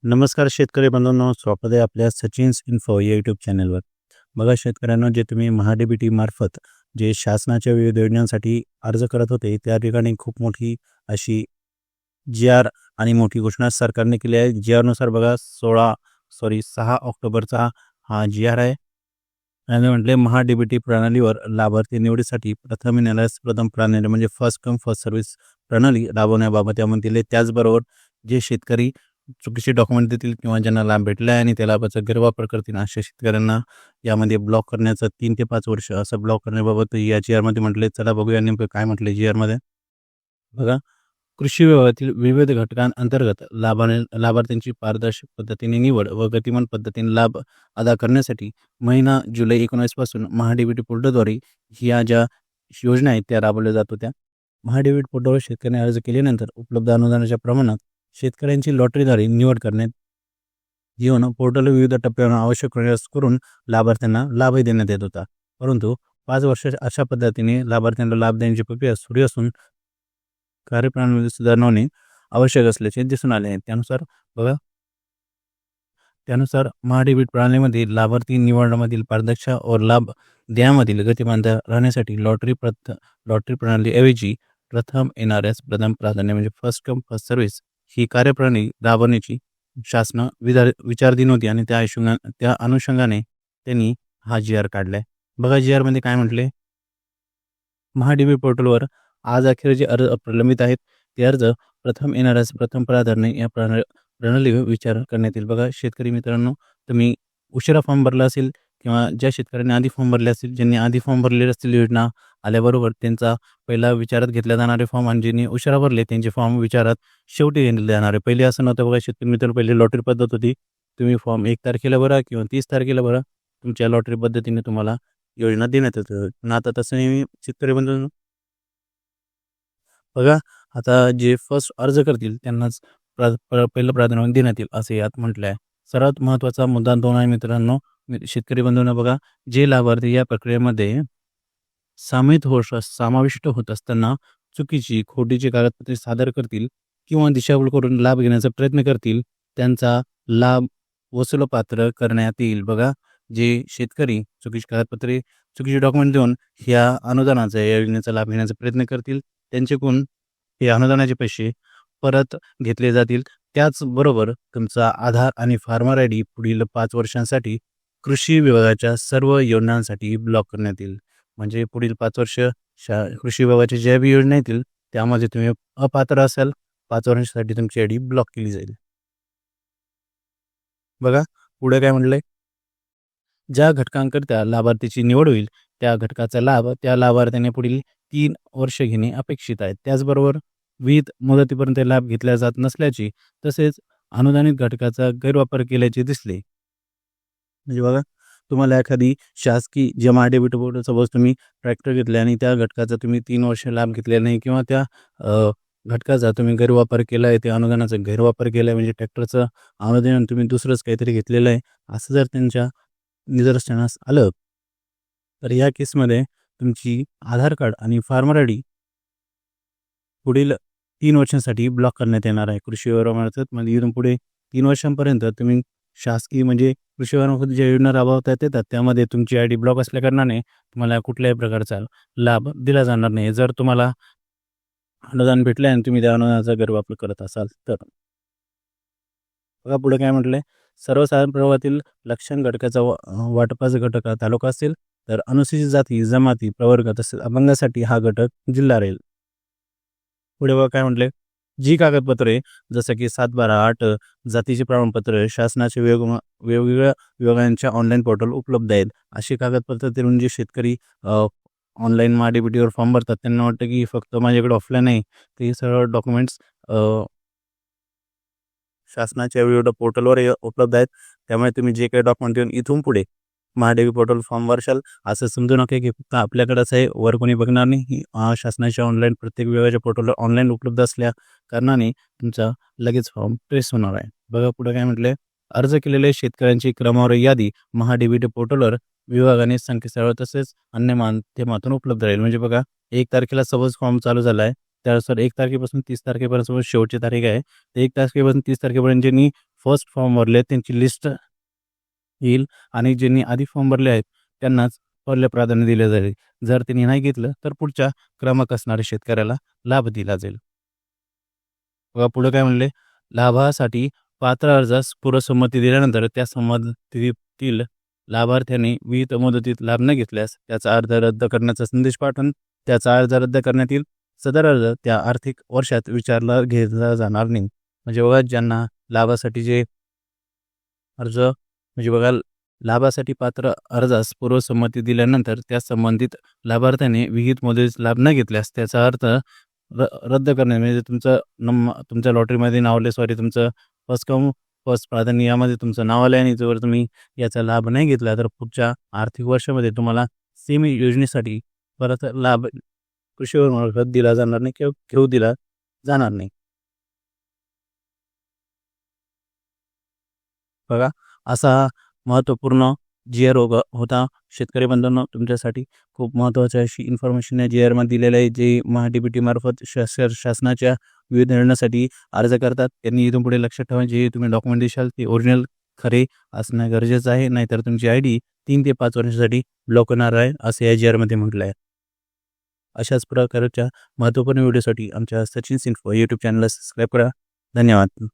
नमस्कार शेतकरी बंधूंनो, स्वागत आहे आपल्या सचिन्स इन्फो या यूट्यूब चॅनलवर. बघा शेतकऱ्यांनो, जे तुम्ही महाडीबीटी मार्फत जे शासनाच्या विविध योजनांसाठी अर्ज करत होते, त्या ठिकाणी खूप मोठी अशी जी-आर आणि मोठी घोषणा सरकारने केली आहे. जी-आरनुसार बघा 6 ऑक्टोबरचा हा जी-आर आहे. आणि म्हटले महाडीबीटी प्रणालीवर लाभार्थी निवडीसाठी प्रथम येणाऱ्यास प्रथम प्रणाली म्हणजे फर्स्ट कम फर्स्ट सर्व्हिस प्रणाली राबवण्याबाबत यामध्ये दिले. त्याचबरोबर जे शेतकरी चुकीचे डॉक्युमेंट देतील किंवा ज्यांना लाभ भेटला आहे आणि त्या लाभाचा गैरवापर करतील अशा शेतकऱ्यांना यामध्ये ब्लॉक करण्याचं 3 ते 5 वर्ष असं ब्लॉक करण्याबाबत या जी-आरमध्ये म्हटले. चला बघूया नेमकं काय म्हटले जी-आरमध्ये. बघा, कृषी विभागातील विविध घटकांअंतर्गत लाभार्थ्यांची पारदर्शक पद्धतीने निवड व गतिमान पद्धतीने लाभ अदा करण्यासाठी महिना जुलै 19 पासून महाडीबीटी पोर्टलद्वारे ह्या ज्या योजना आहेत त्या राबवल्या जात होत्या. महाडीबीटी पोर्टलवर शेतकऱ्यांनी अर्ज केल्यानंतर उपलब्ध अनुदानाच्या प्रमाणात शेतकऱ्यांची लॉटरीद्वारे निवड करण्यात येऊन पोर्टल विविध टप्प्यावर आवश्यक प्रयास करून लाभार्थ्यांना लाभही देण्यात येत होता. परंतु 5 वर्ष अशा पद्धतीने लाभार्थ्यांना लाभ देण्याची प्रक्रिया सुरू असून कार्यप्रणालीमध्ये सुधारणा होणे आवश्यक असल्याचे दिसून आले आहे. त्यानुसार महाडीबीटी प्रणालीमध्ये लाभार्थी निवडण्यामधील पारदर्शकता व लाभ देण्यामधील गतिमानता राहण्यासाठी लॉटरी प्रणालीऐवजी प्रथम येणाऱ्यास प्रथम प्राधान्य म्हणजे फर्स्ट कम फर्स्ट सर्व्हिस ही कार्यप्रणाली राबवण्याची शासन विचाराधीन होती आणि त्या अनुषंगाने त्यांनी हा जी-आर काढलाय. बघा जी-आरमध्ये काय म्हटले. महाडीबीटी पोर्टलवर आज अखेर जे अर्ज प्रलंबित आहेत ते अर्ज प्रथम येणाऱ्यास प्रथम प्राधान्य या प्रणालीवर विचार करण्यात येईल. बघा शेतकरी मित्रांनो, तुम्ही उशिरा फॉर्म भरला असेल किंवा ज्या शेतकऱ्यांनी आधी फॉर्म भरले असतील, ज्यांनी आधी फॉर्म भरलेले असतील योजना आल्याबरोबर त्यांचा पहिला विचारात घेतल्या जाणारे फॉर्म आणि ज्यांनी उशिरा भरले त्यांचे फॉर्म विचारात शेवटी घेतले जाणारे. पहिले असं नव्हतं बघा शेतकरी मित्रांनो, पहिले लॉटरी पद्धत होती. तुम्ही फॉर्म 1 तारखेला भरा किंवा 30 तारखेला भरा, तुमच्या लॉटरी पद्धतीने तुम्हाला योजना देण्यात येते. पण आता तसं नाही. शेतकरी बंधूंनो बघा, आता जे फर्स्ट अर्ज करतील त्यांनाच पहिलं प्राधान्य देण्यात येईल असे यात म्हटलं आहे. सर्वात महत्त्वाचा मुद्दा 2 आहे मित्रांनो. शेतकरी बंधूंना बघा, जे लाभार्थी या प्रक्रियेमध्ये समाविष्ट होत असताना चुकीची खोटीची कागदपत्रे सादर करतील किंवा दिशाभूल करून लाभ घेण्याचा प्रयत्न करतील त्यांचा लाभ वसूलपात्र करण्यात येईल. बघा, जे शेतकरी चुकीची कागदपत्रे चुकीचे डॉक्युमेंट देऊन ह्या अनुदानाचा या योजनेचा लाभ घेण्याचा प्रयत्न करतील त्यांच्याकडून हे अनुदानाचे पैसे परत घेतले जातील. त्याचबरोबर तुमचा आधार आणि फार्मर आय डी पुढील 5 वर्षांसाठी कृषी विभागाच्या सर्व योजनांसाठी ब्लॉक करण्यात येईल. म्हणजे पुढील 5 वर्ष कृषी विभागाच्या ज्या बी योजना येतील त्यामध्ये तुम्ही अपात्र असाल 5 वर्षांसाठी तुमची आय डी ब्लॉक केली जाईल. बघा पुढे काय म्हटलंय. ज्या घटकांकरिता लाभार्थीची निवड होईल त्या घटकाचा लाभ त्या लाभार्थ्याने पुढील 3 वर्ष घेणे अपेक्षित आहे. त्याचबरोबर विविध मुदतीपर्यंत लाभ घेतला जात नसल्याची तसेच अनुदानित घटकाचा गैरवापर केल्याचे दिसले. म्हणजे बघा, तुम्हाला एखादी शासकीय जे महाडीबीटी पोर्टल सपोज तुम्ही ट्रॅक्टर घेतले आणि त्या घटकाचा तुम्ही 3 वर्ष लाभ घेतलेला नाही किंवा त्या घटकाचा तुम्ही गैरवापर केला आहे, त्या अनुदानाचा गैरवापर केला आहे म्हणजे ट्रॅक्टरचं अनुदान तुम्ही दुसरंच काहीतरी घेतलेलं आहे असं जर त्यांच्या निदर्शनास आलं तर या केसमध्ये तुमची आधार कार्ड आणि फार्मर आय डी पुढील 3 वर्षांसाठी ब्लॉक करण्यात येणार आहे. कृषी विभागामार्फत म्हणजे इथून पुढे 3 वर्षांपर्यंत तुम्ही शासकीय म्हणजे कृषी विभागामार्फत ज्या योजना राबवतात येतात त्यामध्ये तुमची आय डी ब्लॉक असल्याकारणाने तुम्हाला कुठल्याही प्रकारचा लाभ दिला जाणार नाही. जर तुम्हाला अनुदान भेटले आणि तुम्ही त्या अनुदानाचा गैरवापर करत असाल तर. बघा पुढे काय म्हटलंय. सर्वसाधारण प्रवर्गातील लक्षण घटकाचा वाटपाचा घटक तालुका असेल तर अनुसूचित जाती जमाती प्रवर्ग तसेच अपंगासाठी हा घटक जिल्हा राहील. पुढे बघा काय म्हटले. जी कागदपत्रे जसं की 7/12/8 जातीचे प्रमाणपत्र शासनाच्या वेगवेगळ्या विभागांच्या ऑनलाईन पोर्टल उपलब्ध आहेत. अशी कागदपत्र देऊन जे शेतकरी ऑनलाईन महाडीबीटीवर फॉर्म भरतात त्यांना वाटतं की फक्त माझ्याकडे ऑफलाईन आहे, तर हे सर्व डॉक्युमेंट्स शासनाच्या विविध पोर्टलवर उपलब्ध आहेत. त्यामुळे तुम्ही जे काही डॉक्युमेंट देऊन इथून पुढे महाडीबीटी पोर्टल फॉर्म भरशाल असं समजू नका की फक्त आपल्याकडेच आहे, वर कोणी बघणार नाही. शासनाच्या ऑनलाईन प्रत्येक विभागाच्या पोर्टलवर ऑनलाईन उपलब्ध असल्या कारणाने तुमचा लगेच फॉर्म ट्रेस होणार आहे. बघा पुढे काय म्हटलंय. अर्ज केलेल्या शेतकऱ्यांची क्रमवार यादी महाडीबीटी पोर्टलवर विभागाने संकेतस्थळावर तसेच अन्य माध्यमातून उपलब्ध राहील. म्हणजे बघा 1 तारखेला सपोज फॉर्म चालू झाला आहे त्यानुसार 1 तारखेपासून 30 तारखेपर्यंत शेवटची तारीख आहे. 1 तारखेपासून 30 तारखेपर्यंत ज्यांनी फर्स्ट फॉर्म भरले त्यांची लिस्ट येईल आणि ज्यांनी आधी फॉर्म भरले आहेत त्यांनाच पहिलं प्राधान्य दिले जाईल. जर त्यांनी नाही घेतलं तर पुढच्या क्रमांक असणाऱ्या शेतकऱ्याला लाभ दिला जाईल. बघा पुढे काय म्हणले, लाभासाठी पात्र अर्जास पूर्वसंमती दिल्यानंतर त्या संमतीतील लाभार्थ्याने विहित मुदतीत लाभ न घेतल्यास त्याचा अर्ज रद्द करण्याचा संदेश पाठवून त्याचा अर्ज रद्द करण्यात येईल. सदर अर्ज त्या आर्थिक वर्षात विचारला घेतला जाणार नाही. म्हणजे बघा ज्यांना लाभासाठी जे अर्ज म्हणजे बघा लाभासाठी पात्र अर्जास पूर्वसंमती दिल्यानंतर त्या संबंधित लाभार्थ्याने विहित मुदतीत लाभ न घेतल्यास त्याचा अर्थ रद्द करणे म्हणजे तुमच्या लॉटरीमध्ये नाव आले तुमचं फर्स्ट प्राधान्य यामध्ये तुमचं नाव आलं आणि जर तुम्ही याचा लाभ नाही घेतला तर पुढच्या आर्थिक वर्षामध्ये तुम्हाला सेम योजनेसाठी परत लाभ कृषी मार्फत दिला जाणार नाही किंवा घेऊ दिला जाणार नाही. बघा असा महत्त्वपूर्ण जी आर होता शेतकरी बंधूंनो, तुमच्यासाठी खूप महत्त्वाची अशी इन्फॉर्मेशन या जी आरमध्ये दिलेलं आहे. जे महाडीबीटी मार्फत शासनाच्या विविध योजनांसाठी अर्ज करतात त्यांनी इथून पुढे लक्षात ठेवा, जे तुम्ही डॉक्युमेंट देशाल ते ओरिजिनल खरे असणं गरजेचं आहे, नाहीतर तुमची ID 3 ते 5 वर्षासाठी ब्लॉक होणार आहे असं या जी आरमध्ये म्हटलं आहे. अशाच प्रकारच्या महत्त्वपूर्ण व्हिडिओसाठी आमच्या सचिन्स इन्फो यूट्यूब चॅनलला सबस्क्राईब करा. धन्यवाद.